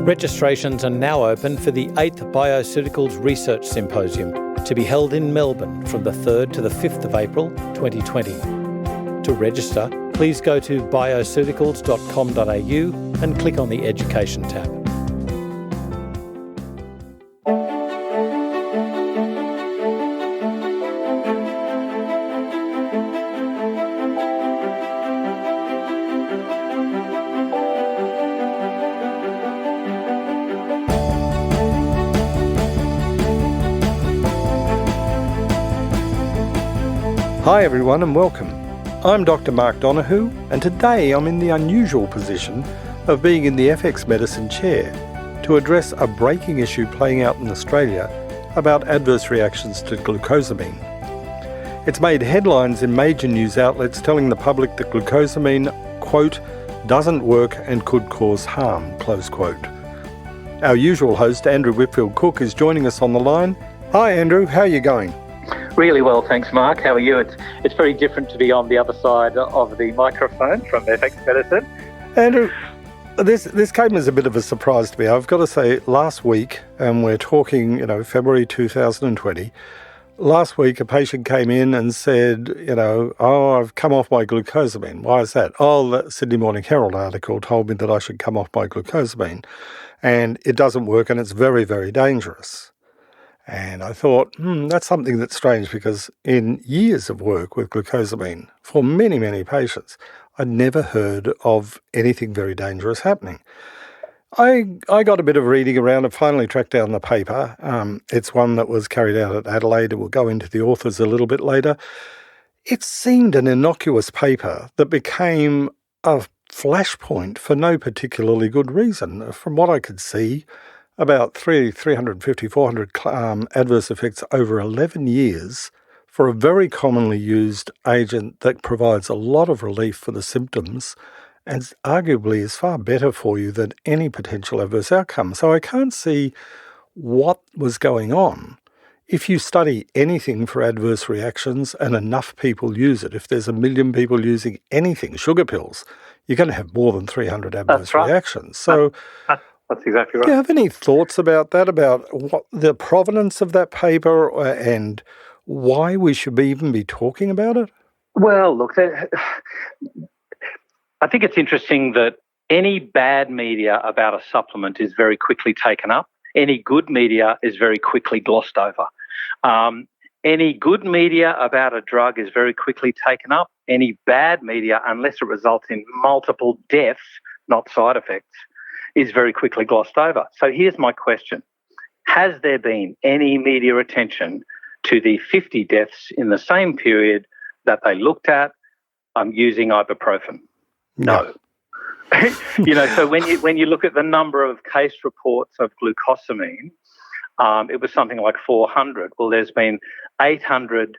Registrations are now open for the 8th Bioceuticals Research Symposium, to be held in Melbourne from the 3rd to the 5th of April 2020. To register, please go to bioceuticals.com.au and click on the Education tab. Hi everyone and welcome. I'm Dr. Mark Donohoe, and today I'm in the unusual position of being in the FX Medicine chair to address a breaking issue playing out in Australia about adverse reactions to glucosamine. It's made headlines in major news outlets telling the public that glucosamine, quote, doesn't work and could cause harm, close quote. Our usual host, Andrew Whitfield-Cook, is joining us on the line. Hi Andrew, how are you going? Really well, thanks, Mark. How are you? It's very different to be on the other side of the microphone from FX Medicine. Andrew, this came as a bit of a surprise to me. I've got to say, last week, and we're talking, February 2020, last week a patient came in and said, I've come off my glucosamine. Why is that? The Sydney Morning Herald article told me that I should come off my glucosamine, and it doesn't work and it's very, very dangerous. And I thought, that's something that's strange, because in years of work with glucosamine for many, many patients, I'd never heard of anything very dangerous happening. I got a bit of reading around and finally tracked down the paper. It's one that was carried out at Adelaide, and we'll go into the authors a little bit later. It seemed an innocuous paper that became a flashpoint for no particularly good reason. From what I could see, about 350, 400 adverse effects over 11 years for a very commonly used agent that provides a lot of relief for the symptoms and arguably is far better for you than any potential adverse outcome. So I can't see what was going on. If you study anything for adverse reactions and enough people use it, if there's 1 million people using anything, sugar pills, you're going to have more than 300 adverse reactions. So that's exactly right. Do you have any thoughts about that, about what the provenance of that paper and why we should even be talking about it? Well, look, I think it's interesting that any bad media about a supplement is very quickly taken up. Any good media is very quickly glossed over. Any good media about a drug is very quickly taken up. Any bad media, unless it results in multiple deaths, not side effects, is very quickly glossed over. So here's my question. Has there been any media attention to the 50 deaths in the same period that they looked at using ibuprofen? No. So when you look at the number of case reports of glucosamine, it was something like 400. Well, there's been 400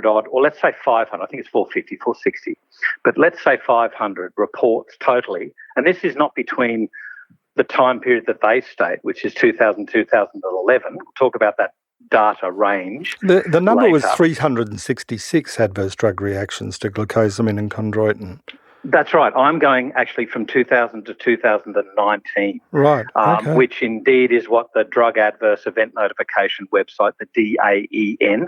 odd, or let's say 500, I think it's 450, 460, but let's say 500 reports totally. And this is not between the time period that they state, which is 2000, 2011. We'll talk about that data range. The number later. Was 366 adverse drug reactions to glucosamine and chondroitin. That's right. I'm going actually from 2000 to 2019. Right. Okay. Which indeed is what the Drug Adverse Event Notification website, the DAEN,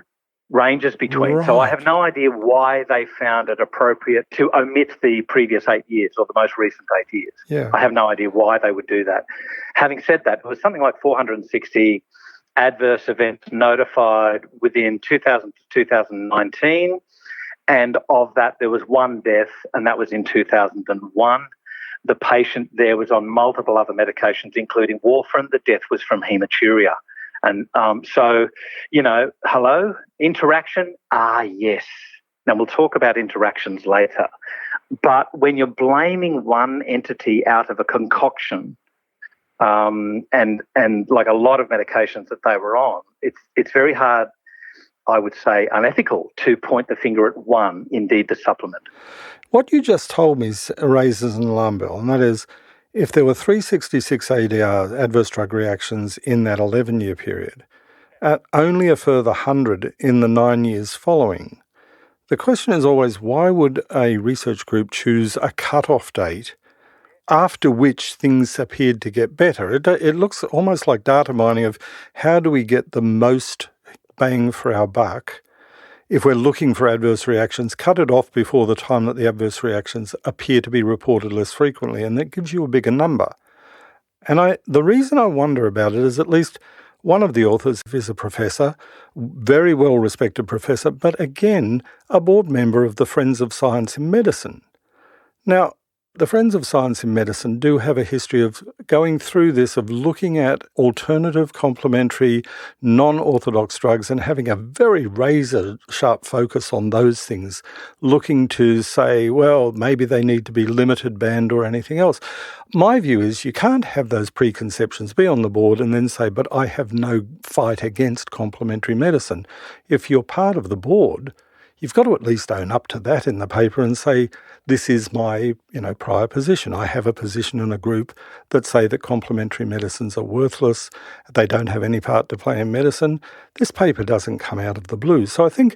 ranges between. Right. So I have no idea why they found it appropriate to omit the previous 8 years or the most recent 8 years. Yeah. I have no idea why they would do that. Having said that, it was something like 460 adverse events notified within 2000 to 2019. And of that, there was one death, and that was in 2001. The patient there was on multiple other medications, including warfarin. The death was from hematuria. And hello, interaction? Yes. Now, we'll talk about interactions later. But when you're blaming one entity out of a concoction, and like a lot of medications that they were on, it's very hard, I would say, unethical to point the finger at one, indeed the supplement. What you just told me raises an alarm bell, and that is, if there were 366 ADR, adverse drug reactions, in that 11-year period, at only a further 100 in the 9 years following, the question is always, why would a research group choose a cut-off date after which things appeared to get better. It looks almost like data mining of how do we get the most bang for our buck. If we're looking for adverse reactions, cut it off before the time that the adverse reactions appear to be reported less frequently, and that gives you a bigger number. And the reason I wonder about it is at least one of the authors is a professor, very well-respected professor, but again, a board member of the Friends of Science in Medicine. Now, the Friends of Science in Medicine do have a history of going through this, of looking at alternative, complementary, non-orthodox drugs and having a very razor-sharp focus on those things, looking to say, well, maybe they need to be limited, banned or anything else. My view is you can't have those preconceptions, be on the board and then say, but I have no fight against complementary medicine. If you're part of the board, you've got to at least own up to that in the paper and say, this is my, prior position. I have a position in a group that say that complementary medicines are worthless. They don't have any part to play in medicine. This paper doesn't come out of the blue. So I think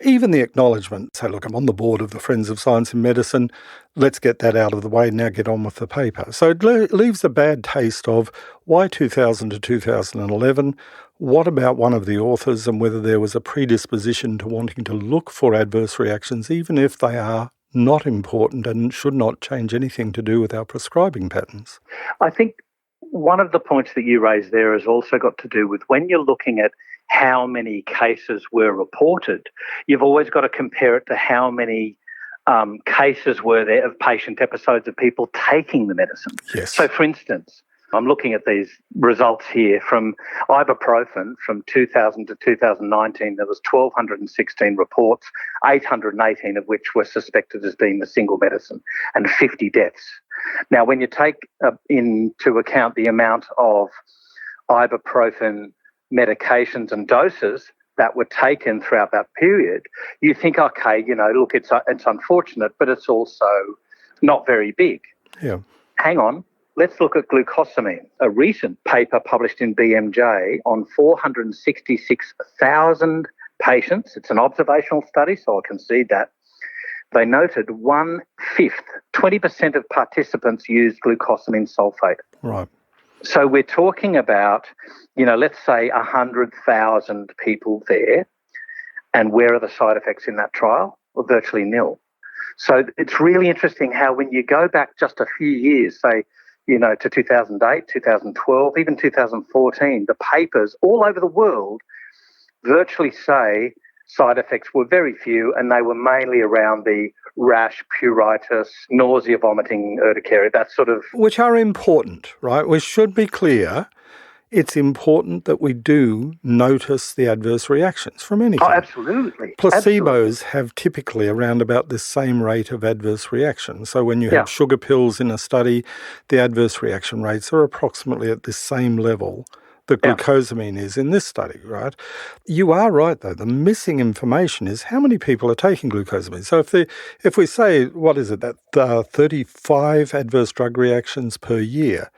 even the acknowledgement, say, look, I'm on the board of the Friends of Science in Medicine. Let's get that out of the way. Now get on with the paper. So it leaves a bad taste of why 2000 to 2011. What about one of the authors and whether there was a predisposition to wanting to look for adverse reactions, even if they are not important and should not change anything to do with our prescribing patterns? I think one of the points that you raised there has also got to do with when you're looking at how many cases were reported, you've always got to compare it to how many cases were there of patient episodes of people taking the medicine. Yes. So, for instance, I'm looking at these results here from ibuprofen from 2000 to 2019. There was 1,216 reports, 818 of which were suspected as being the single medicine, and 50 deaths. Now, when you take into account the amount of ibuprofen medications and doses that were taken throughout that period, you think, okay, look, it's unfortunate, but it's also not very big. Yeah. Hang on. Let's look at glucosamine, a recent paper published in BMJ on 466,000 patients. It's an observational study, so I concede that. They noted 1/5, 20% of participants used glucosamine sulfate. Right. So we're talking about, let's say 100,000 people there, and where are the side effects in that trial? Well, virtually nil. So it's really interesting how when you go back just a few years, say, to 2008, 2012, even 2014, the papers all over the world virtually say side effects were very few, and they were mainly around the rash, pruritus, nausea, vomiting, urticaria, that sort of... Which are important, right? We should be clear. It's important that we do notice the adverse reactions from anything. Oh, absolutely. Placebos have typically around about the same rate of adverse reaction. So when you have sugar pills in a study, the adverse reaction rates are approximately at the same level that glucosamine is in this study, right? You are right, though. The missing information is how many people are taking glucosamine. So if we say, what is it, that 35 adverse drug reactions per year,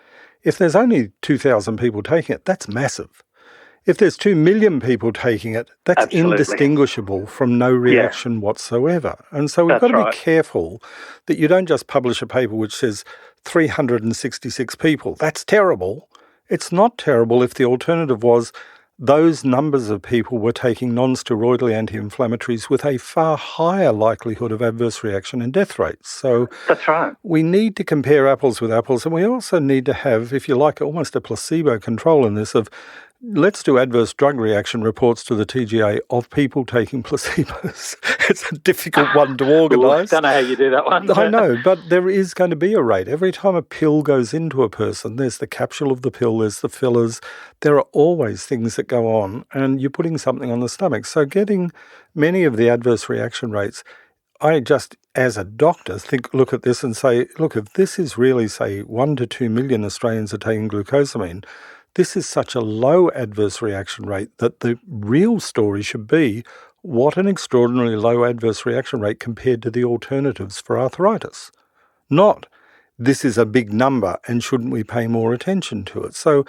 if there's only 2,000 people taking it, that's massive. If there's 2 million people taking it, that's indistinguishable from no reaction whatsoever. And so we've got to be careful that you don't just publish a paper which says 366 people. That's terrible. It's not terrible if the alternative was those numbers of people were taking non-steroidal anti-inflammatories with a far higher likelihood of adverse reaction and death rates. So that's right. We need to compare apples with apples, and we also need to have, if you like, almost a placebo control in this of let's do adverse drug reaction reports to the TGA of people taking placebos. It's a difficult one to organise. Don't know how you do that one. I know, but there is going to be a rate. Every time a pill goes into a person, there's the capsule of the pill, there's the fillers. There are always things that go on, and you're putting something on the stomach. So getting many of the adverse reaction rates, I just, as a doctor, look at this and say, look, if this is really, say, 1 to 2 million Australians are taking glucosamine, this is such a low adverse reaction rate that the real story should be what an extraordinarily low adverse reaction rate compared to the alternatives for arthritis. Not this is a big number and shouldn't we pay more attention to it. So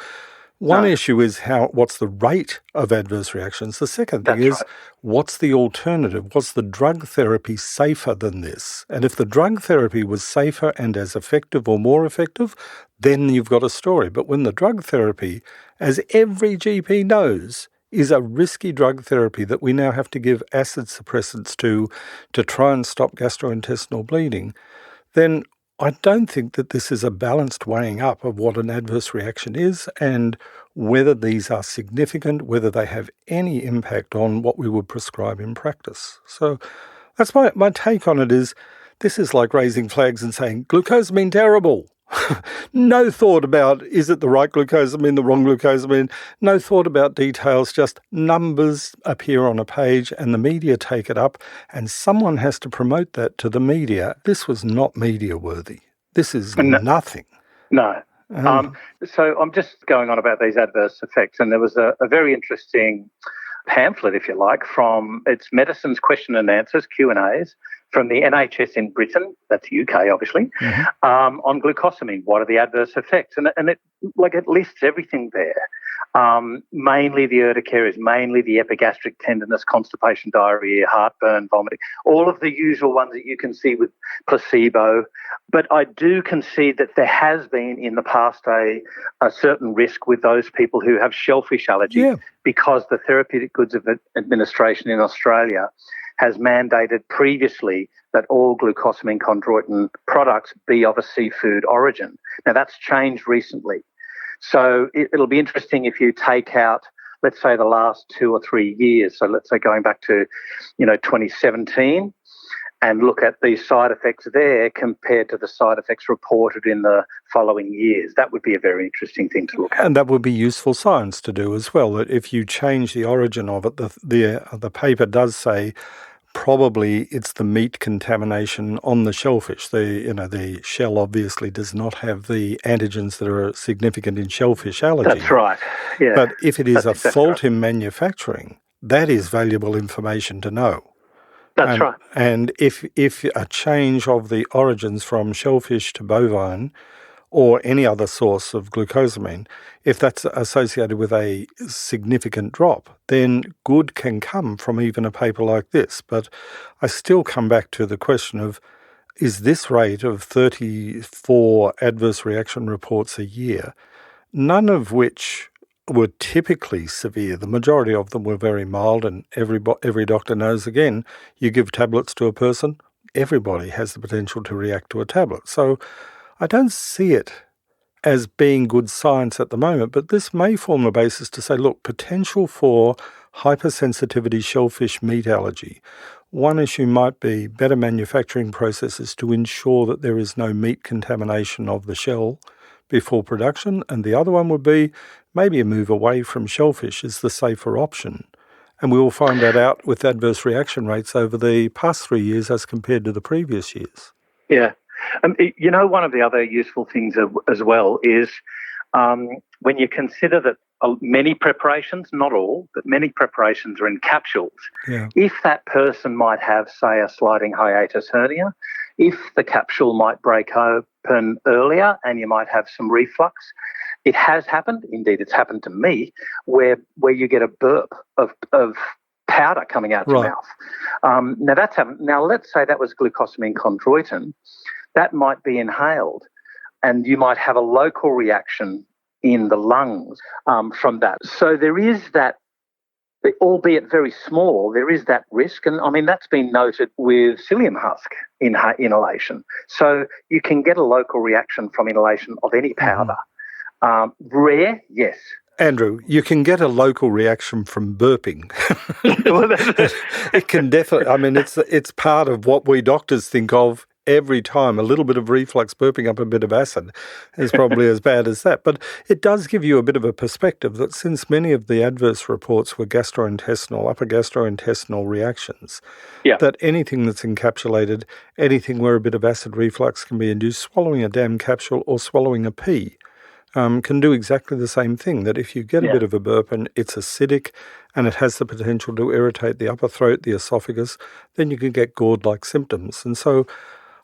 One issue is what's the rate of adverse reactions. The second thing is, what's the alternative? Was the drug therapy safer than this? And if the drug therapy was safer and as effective or more effective, then you've got a story. But when the drug therapy, as every GP knows, is a risky drug therapy that we now have to give acid suppressants to try and stop gastrointestinal bleeding, then I don't think that this is a balanced weighing up of what an adverse reaction is and whether these are significant, whether they have any impact on what we would prescribe in practice. So that's my take on it is, this is like raising flags and saying, glucosamine terrible. No thought about, is it the right glucosamine, the wrong glucosamine? No thought about details, just numbers appear on a page and the media take it up and someone has to promote that to the media. This was not media worthy. This is nothing. No. So I'm just going on about these adverse effects, and there was a very interesting pamphlet, if you like, from its Medicines Question and Answers, Q&As, from the NHS in Britain, that's UK obviously, on glucosamine. What are the adverse effects? And it lists everything there. Mainly the urticarias, mainly the epigastric tenderness, constipation, diarrhea, heartburn, vomiting, all of the usual ones that you can see with placebo. But I do concede that there has been in the past a certain risk with those people who have shellfish allergy because the Therapeutic Goods Administration in Australia has mandated previously that all glucosamine chondroitin products be of a seafood origin. Now, that's changed recently. So it'll be interesting if you take out, let's say, the last 2 or 3 years. So let's say going back to, 2017 and look at the side effects there compared to the side effects reported in the following years. That would be a very interesting thing to look at. And that would be useful science to do as well. That if you change the origin of it, the paper does say probably it's the meat contamination on the shellfish. The shell obviously does not have the antigens that are significant in shellfish allergy. That's right. Yeah. But if it is a fault in manufacturing, that is valuable information to know. That's right. And if a change of the origins from shellfish to bovine or any other source of glucosamine, if that's associated with a significant drop, then good can come from even a paper like this. But I still come back to the question of, is this rate of 34 adverse reaction reports a year, none of which were typically severe. The majority of them were very mild, and every doctor knows, again, you give tablets to a person, everybody has the potential to react to a tablet. So I don't see it as being good science at the moment, but this may form the basis to say, look, potential for hypersensitivity shellfish meat allergy. One issue might be better manufacturing processes to ensure that there is no meat contamination of the shell before production, and the other one would be maybe a move away from shellfish is the safer option. And we will find that out with adverse reaction rates over the past 3 years as compared to the previous years. Yeah. One of the other useful things as well is when you consider that many preparations, not all, but many preparations are in capsules. Yeah. If that person might have, say, a sliding hiatus hernia, if the capsule might break open earlier and you might have some reflux, it has happened, indeed it's happened to me, where you get a burp of powder coming out your mouth. Now that's happened. Now let's say that was glucosamine chondroitin. That might be inhaled and you might have a local reaction in the lungs from that. So there is that, albeit very small, there is that risk. And I mean, that's been noted with psyllium husk inhalation. So you can get a local reaction from inhalation of any powder. Rare, yes. Andrew, you can get a local reaction from burping. It can definitely, I mean, it's part of what we doctors think of every time. A little bit of reflux, burping up a bit of acid is probably as bad as that. But it does give you a bit of a perspective that since many of the adverse reports were gastrointestinal, upper gastrointestinal reactions, that anything that's encapsulated, anything where a bit of acid reflux can be induced, swallowing a damn capsule or swallowing a pea, can do exactly the same thing, that if you get a bit of a burp and it's acidic and it has the potential to irritate the upper throat, the esophagus, then you can get gourd-like symptoms. And so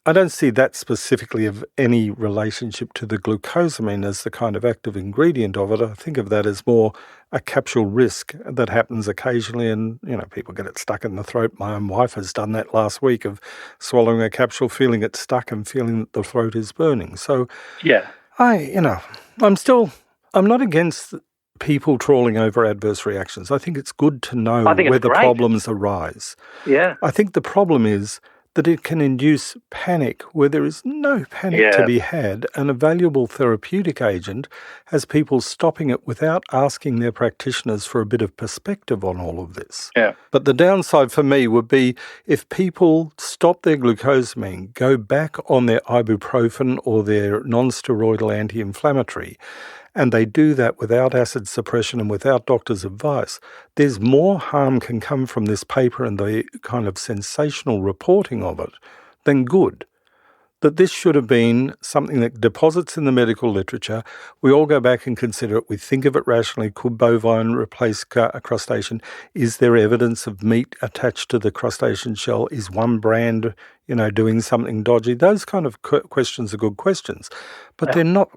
I don't see that specifically of any relationship to the glucosamine as the kind of active ingredient of it. I think of that as more a capsule risk that happens occasionally, and people get it stuck in the throat. My own wife has done that last week, of swallowing a capsule, feeling it stuck and feeling that the throat is burning. So Yeah. I'm not against people trawling over adverse reactions. I think it's good to know where the problems arise. Yeah. I think the problem is that it can induce panic where there is no panic to be had, and a valuable therapeutic agent has people stopping it without asking their practitioners for a bit of perspective on all of this. Yeah. But the downside for me would be if people stop their glucosamine, go back on their ibuprofen or their non-steroidal anti-inflammatory, and they do that without acid suppression and without doctor's advice, there's more harm can come from this paper and the kind of sensational reporting of it than good. That this should have been something that deposits in the medical literature. We all go back and consider it. We think of it rationally. Could bovine replace a crustacean? Is there evidence of meat attached to the crustacean shell? Is one brand, doing something dodgy? Those kind of questions are good questions, but they're not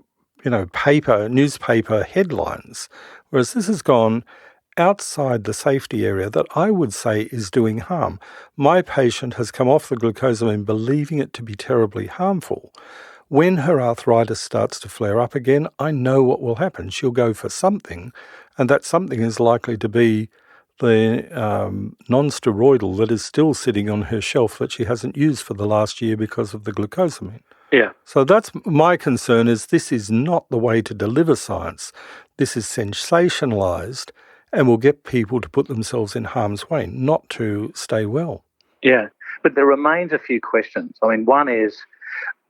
newspaper headlines, whereas this has gone outside the safety area that I would say is doing harm. My patient has come off the glucosamine believing it to be terribly harmful. When her arthritis starts to flare up again, I know what will happen. She'll go for something, and that something is likely to be the non-steroidal that is still sitting on her shelf that she hasn't used for the last year because of the glucosamine. Yeah. So that's my concern, is this is not the way to deliver science. This is sensationalized and will get people to put themselves in harm's way, not to stay well. Yeah, but there remains a few questions. I mean, one is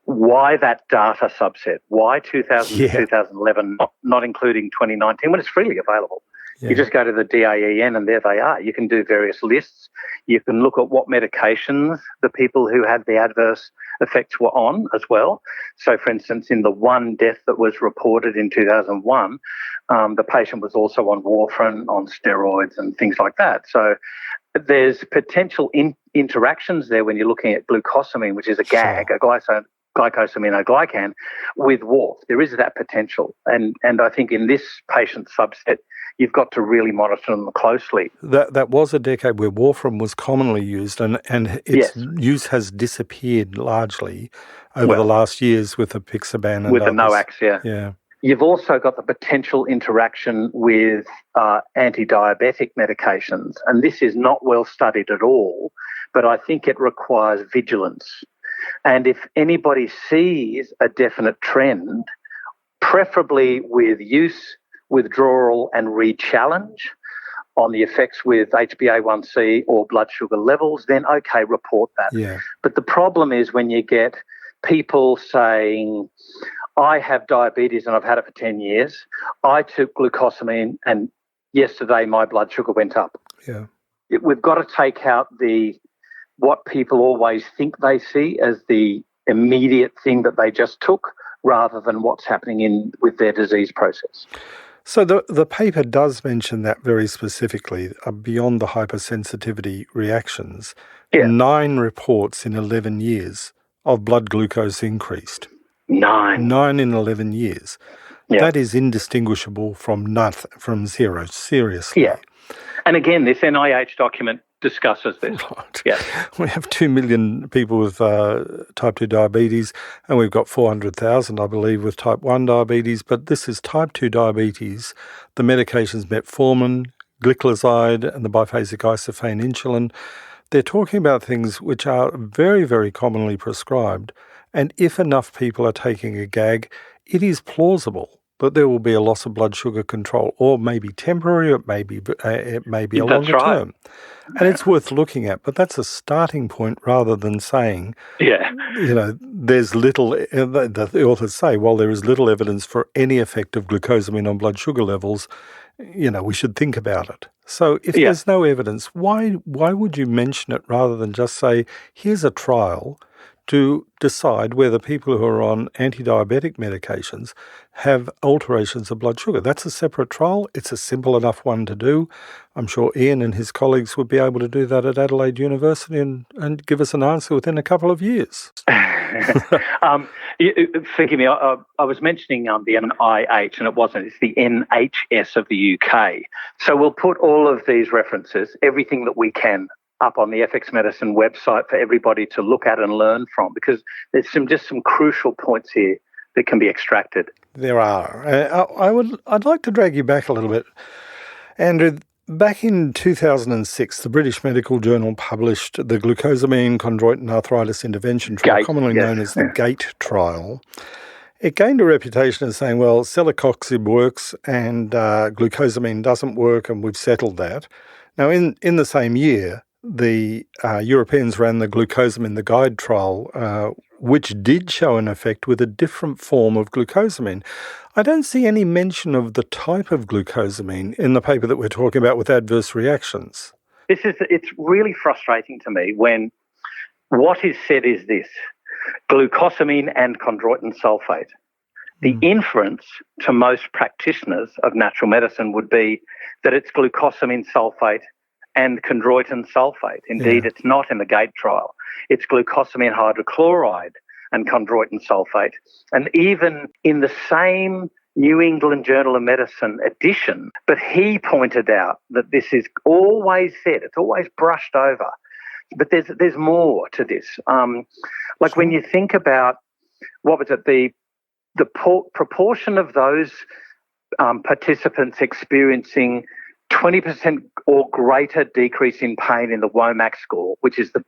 why that data subset? Why 2000 to 2011, not including 2019, when it's freely available? Yeah. You just go to the DAEN and there they are. You can do various lists. You can look at what medications the people who had the adverse effects were on as well. So, for instance, in the one death that was reported in 2001, the patient was also on warfarin, on steroids and things like that. So there's potential interactions there when you're looking at glucosamine, which is a GAG, a glycosaminoglycan, with warp. There is that potential. And I think in this patient subset, you've got to really monitor them closely. That was a decade where warfarin was commonly used, and its use has disappeared largely over the last years with apixaban and with others. The NOACs, yeah. You've also got the potential interaction with anti-diabetic medications, and this is not well studied at all, but I think it requires vigilance. And if anybody sees a definite trend, preferably with use, withdrawal and re-challenge on the effects with HbA1c or blood sugar levels, then okay, report that. Yeah. But the problem is when you get people saying, I have diabetes and I've had it for 10 years, I took glucosamine and yesterday my blood sugar went up. Yeah. We've got to take out what people always think they see as the immediate thing that they just took, rather than what's happening with their disease process. So the paper does mention that very specifically, beyond the hypersensitivity reactions, 9 reports in 11 years of blood glucose increased. 9 in 11 years. Yeah. That is indistinguishable from zero, seriously. Yeah. And again, this NIH document discusses this. Right. Yeah. We have 2 million people with type 2 diabetes, and we've got 400,000, I believe, with type 1 diabetes. But this is type 2 diabetes. The medications metformin, gliclazide, and the biphasic isophane insulin, they're talking about things which are very, very commonly prescribed. And if enough people are taking a GAG, it is plausible that there will be a loss of blood sugar control, or maybe temporary, or it may be a longer term. And it's worth looking at, but that's a starting point rather than saying, there's little, the authors say, while there is little evidence for any effect of glucosamine on blood sugar levels, we should think about it. So if there's no evidence, why would you mention it rather than just say, here's a trial to decide whether people who are on anti-diabetic medications have alterations of blood sugar. That's a separate trial. It's a simple enough one to do. I'm sure Ian and his colleagues would be able to do that at Adelaide University and give us an answer within a couple of years. Forgive me, I was mentioning the NIH, and it wasn't. It's the NHS of the UK. So we'll put all of these references, everything that we can, up on the FX Medicine website for everybody to look at and learn from, because there's just some crucial points here that can be extracted. There are. I'd like to drag you back a little bit, Andrew. Back in 2006, the British Medical Journal published the Glucosamine chondroitin arthritis intervention trial, commonly known as the GATE trial. It gained a reputation as saying, well, celecoxib works and glucosamine doesn't work, and we've settled that. Now, in the same year, the Europeans ran the Glucosamine, the GUIDE trial, which did show an effect with a different form of glucosamine. I don't see any mention of the type of glucosamine in the paper that we're talking about with adverse reactions. It's really frustrating to me when what is said is this: glucosamine and chondroitin sulfate. The inference to most practitioners of natural medicine would be that it's glucosamine sulfate and chondroitin sulfate. Indeed, It's not in the GATE trial. It's glucosamine hydrochloride and chondroitin sulfate. And even in the same New England Journal of Medicine edition, but he pointed out that this is always said, it's always brushed over. But there's more to this. When you think about, the proportion of those participants experiencing 20% or greater decrease in pain in the Omics score, which is the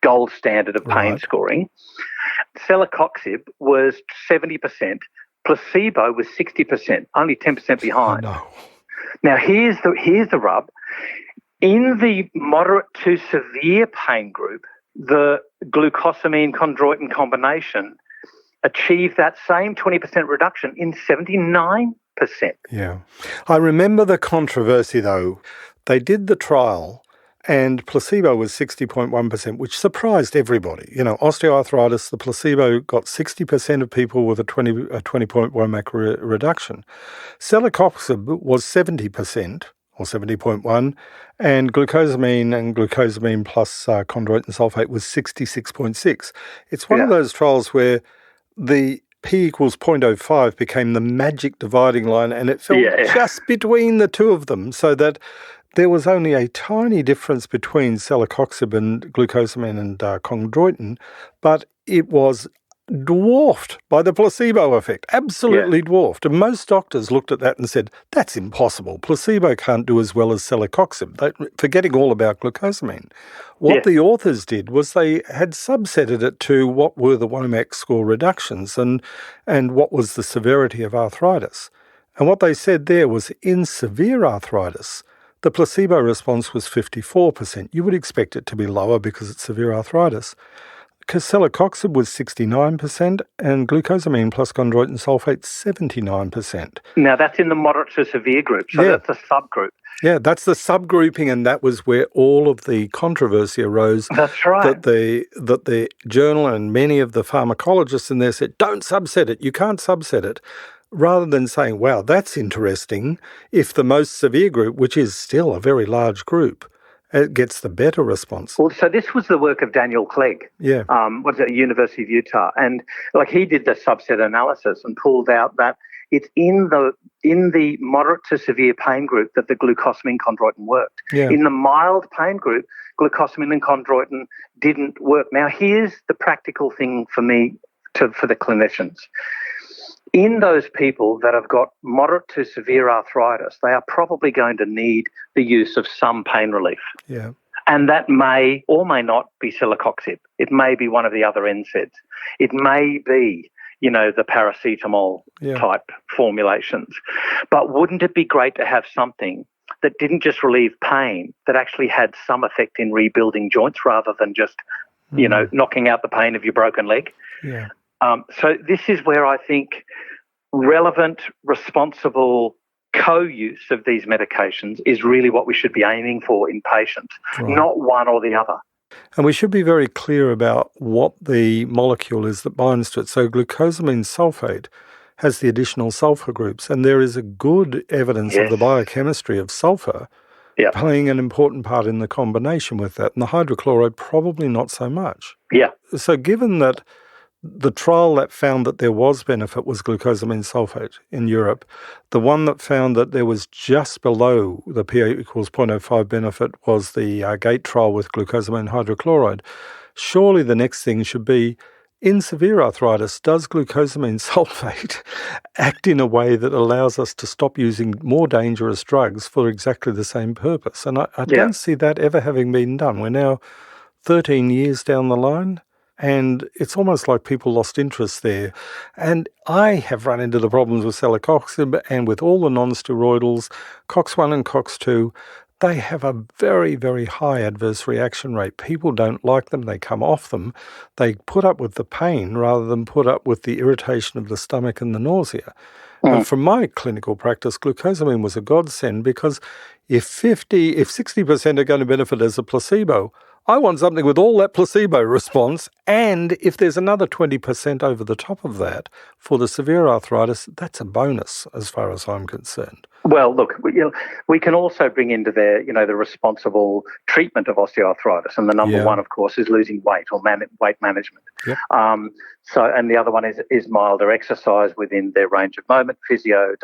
gold standard of pain scoring. Celecoxib was 70%, placebo was 60%, only 10% behind. Oh, no. Now here's the rub. In the moderate to severe pain group, the glucosamine chondroitin combination achieved that same 20% reduction in 79%. Yeah. I remember the controversy, though. They did the trial and placebo was 60.1%, which surprised everybody. Osteoarthritis, the placebo got 60% of people with a 20.1 mac reduction. Celecoxib was 70%, or 70.1, and glucosamine plus chondroitin sulfate was 66.6. It's one of those trials where the P equals 0.05 became the magic dividing line, and it fell just between the two of them, so that there was only a tiny difference between celecoxib and glucosamine and chondroitin, but it was dwarfed by the placebo effect, absolutely dwarfed. And most doctors looked at that and said, that's impossible. Placebo can't do as well as celecoxib, forgetting all about glucosamine. What the authors did was they had subsetted it to what were the Omics score reductions and what was the severity of arthritis. And what they said there was in severe arthritis, the placebo response was 54%. You would expect it to be lower because it's severe arthritis. Celecoxib was 69% and glucosamine plus chondroitin sulfate 79%. Now, that's in the moderate to severe group, so that's a subgroup. Yeah, that's the subgrouping, and that was where all of the controversy arose. That's right. That the journal and many of the pharmacologists in there said, don't subset it, you can't subset it. Rather than saying, wow, that's interesting, if the most severe group, which is still a very large group, it gets the better response. Well, so this was the work of Daniel Clegg. Yeah. University of Utah. And he did the subset analysis and pulled out that it's in the moderate to severe pain group that the glucosamine chondroitin worked. Yeah. In the mild pain group, glucosamine and chondroitin didn't work. Now, here's the practical thing for me, for the clinicians. In those people that have got moderate to severe arthritis, they are probably going to need the use of some pain relief. Yeah. And that may or may not be celecoxib. It may be one of the other NSAIDs. It may be, the paracetamol type formulations. But wouldn't it be great to have something that didn't just relieve pain, that actually had some effect in rebuilding joints rather than just, knocking out the pain of your broken leg? Yeah. So this is where I think relevant, responsible co-use of these medications is really what we should be aiming for in patients, not one or the other. And we should be very clear about what the molecule is that binds to it. So glucosamine sulfate has the additional sulfur groups, and there is a good evidence of the biochemistry of sulfur playing an important part in the combination with that, and the hydrochloride probably not so much. Yeah. So given that the trial that found that there was benefit was glucosamine sulfate in Europe, the one that found that there was just below the P equals 0.05 benefit was the GATE trial with glucosamine hydrochloride. Surely the next thing should be, in severe arthritis, does glucosamine sulfate act in a way that allows us to stop using more dangerous drugs for exactly the same purpose? And I don't see that ever having been done. We're now 13 years down the line, and it's almost like people lost interest there. And I have run into the problems with celecoxib and with all the non-steroidals, COX-1 and COX-2. They have a very, very high adverse reaction rate. People don't like them. They come off them. They put up with the pain rather than put up with the irritation of the stomach and the nausea. And from my clinical practice, glucosamine was a godsend, because if 60% are going to benefit as a placebo, I want something with all that placebo response, and if there's another 20% over the top of that for the severe arthritis, that's a bonus as far as I'm concerned. Well, look, we can also bring into there, the responsible treatment of osteoarthritis, and the number one, of course, is losing weight or weight management. Yep. And the other one is milder exercise within their range of movement, physio,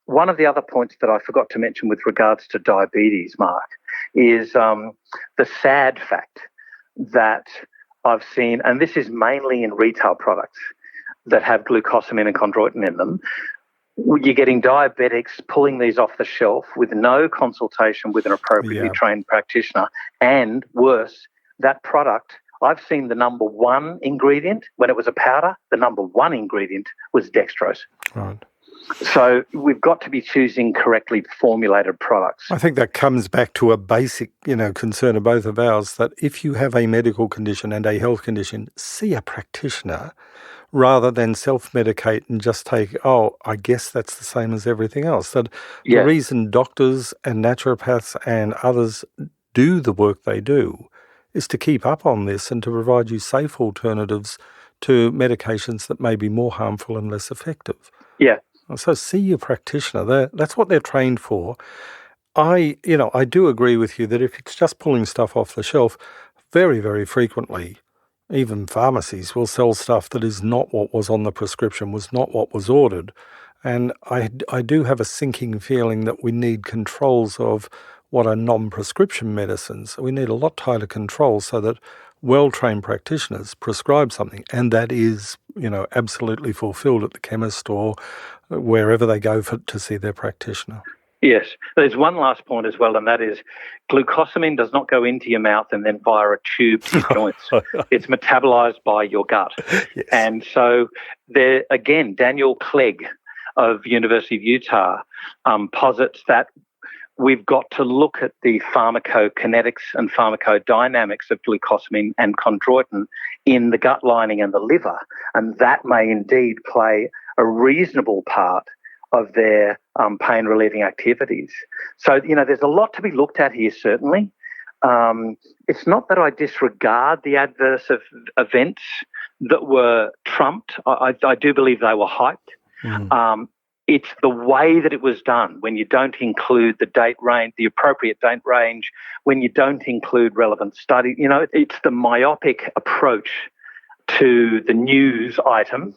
One of the other points that I forgot to mention with regards to diabetes, Mark, is the sad fact that I've seen, and this is mainly in retail products that have glucosamine and chondroitin in them. You're getting diabetics pulling these off the shelf with no consultation with an appropriately trained practitioner. And worse, that product, I've seen the number one ingredient, when it was a powder, the number one ingredient was dextrose. Right. So we've got to be choosing correctly formulated products. I think that comes back to a basic, concern of both of ours, that if you have a medical condition and a health condition, see a practitioner rather than self-medicate and just take, I guess that's the same as everything else. That the reason doctors and naturopaths and others do the work they do is to keep up on this and to provide you safe alternatives to medications that may be more harmful and less effective. Yeah. So see your practitioner. That's what they're trained for. I do agree with you that if it's just pulling stuff off the shelf, very, very frequently, even pharmacies will sell stuff that is not what was on the prescription, was not what was ordered. And I do have a sinking feeling that we need controls of what are non-prescription medicines. We need a lot tighter controls so that well-trained practitioners prescribe something, and that is, absolutely fulfilled at the chemist or wherever they go to see their practitioner. Yes. There's one last point as well, and that is glucosamine does not go into your mouth and then via a tube to your joints. It's metabolized by your gut. Yes. And so there, again, Daniel Clegg of University of Utah posits that we've got to look at the pharmacokinetics and pharmacodynamics of glucosamine and chondroitin in the gut lining and the liver, and that may indeed play a reasonable part of their pain-relieving activities. So, there's a lot to be looked at here, certainly. It's not that I disregard the adverse events that were trumped. I do believe they were hyped. It's the way that it was done, when you don't include the date range, the appropriate date range, when you don't include relevant study. It's the myopic approach to the news item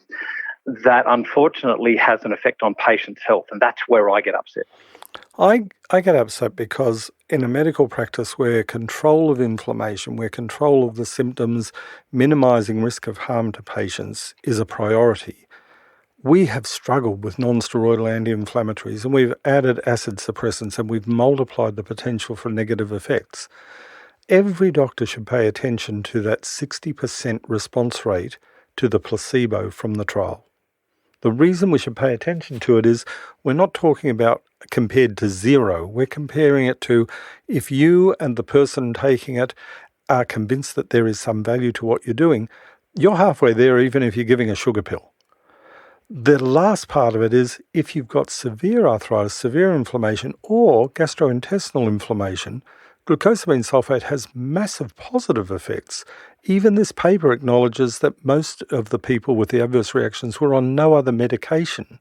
that unfortunately has an effect on patients' health, and that's where I get upset. I get upset because in a medical practice where control of inflammation, where control of the symptoms, minimising risk of harm to patients is a priority, we have struggled with non-steroidal anti-inflammatories, and we've added acid suppressants, and we've multiplied the potential for negative effects. Every doctor should pay attention to that 60% response rate to the placebo from the trial. The reason we should pay attention to it is we're not talking about compared to zero. We're comparing it to if you and the person taking it are convinced that there is some value to what you're doing, you're halfway there even if you're giving a sugar pill. The last part of it is if you've got severe arthritis, severe inflammation, or gastrointestinal inflammation, Glucosamine sulfate has massive positive effects. Even this paper acknowledges that most of the people with the adverse reactions were on no other medication.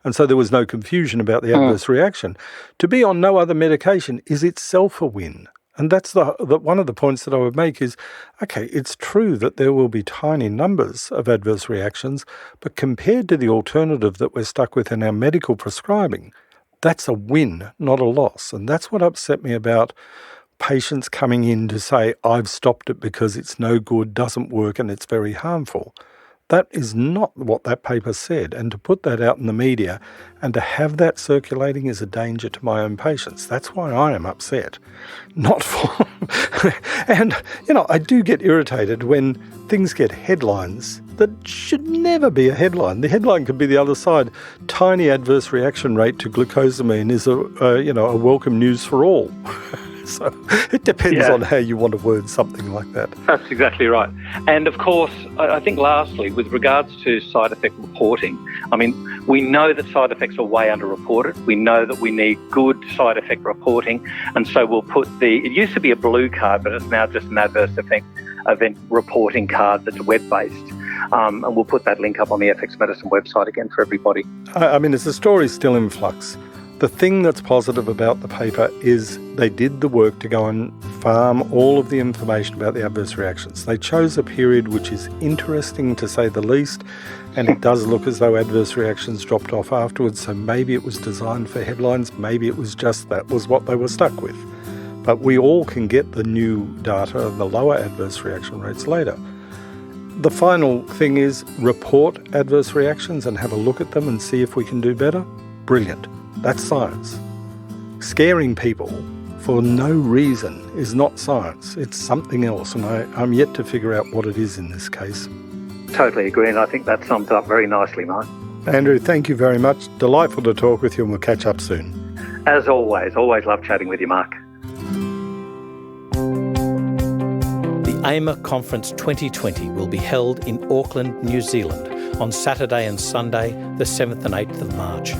And so there was no confusion about the adverse reaction. To be on no other medication is itself a win. And that's the one of the points that I would make is, okay, it's true that there will be tiny numbers of adverse reactions, but compared to the alternative that we're stuck with in our medical prescribing, that's a win, not a loss. And that's what upset me about patients coming in to say, I've stopped it because it's no good, doesn't work, and it's very harmful. That is not what that paper said, and to put that out in the media and to have that circulating is a danger to my own patients. That's why I am upset. Not for... And, I do get irritated when things get headlines that should never be a headline. The headline could be the other side. Tiny adverse reaction rate to glucosamine is a welcome news for all. So it depends on how you want to word something like that. That's exactly right. And of course, I think lastly, with regards to side effect reporting, we know that side effects are way underreported. We know that we need good side effect reporting. And so we'll put it used to be a blue card, but it's now just an adverse event reporting card that's web-based. And we'll put that link up on the FX Medicine website again for everybody. As the story's still in flux. The thing that's positive about the paper is they did the work to go and farm all of the information about the adverse reactions. They chose a period which is interesting to say the least, and it does look as though adverse reactions dropped off afterwards, so maybe it was designed for headlines, maybe it was just that was what they were stuck with. But we all can get the new data of the lower adverse reaction rates later. The final thing is report adverse reactions and have a look at them and see if we can do better. Brilliant. That's science. Scaring people for no reason is not science. It's something else, and I'm yet to figure out what it is in this case. Totally agree, and I think that sums up very nicely, Mark. Andrew, thank you very much. Delightful to talk with you, and we'll catch up soon. As always love chatting with you, Mark. The AIMA Conference 2020 will be held in Auckland, New Zealand on Saturday and Sunday, the 7th and 8th of March.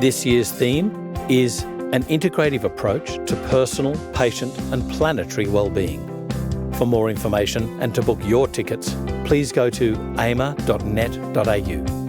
This year's theme is an integrative approach to personal, patient and planetary well-being. For more information and to book your tickets, please go to aima.net.au.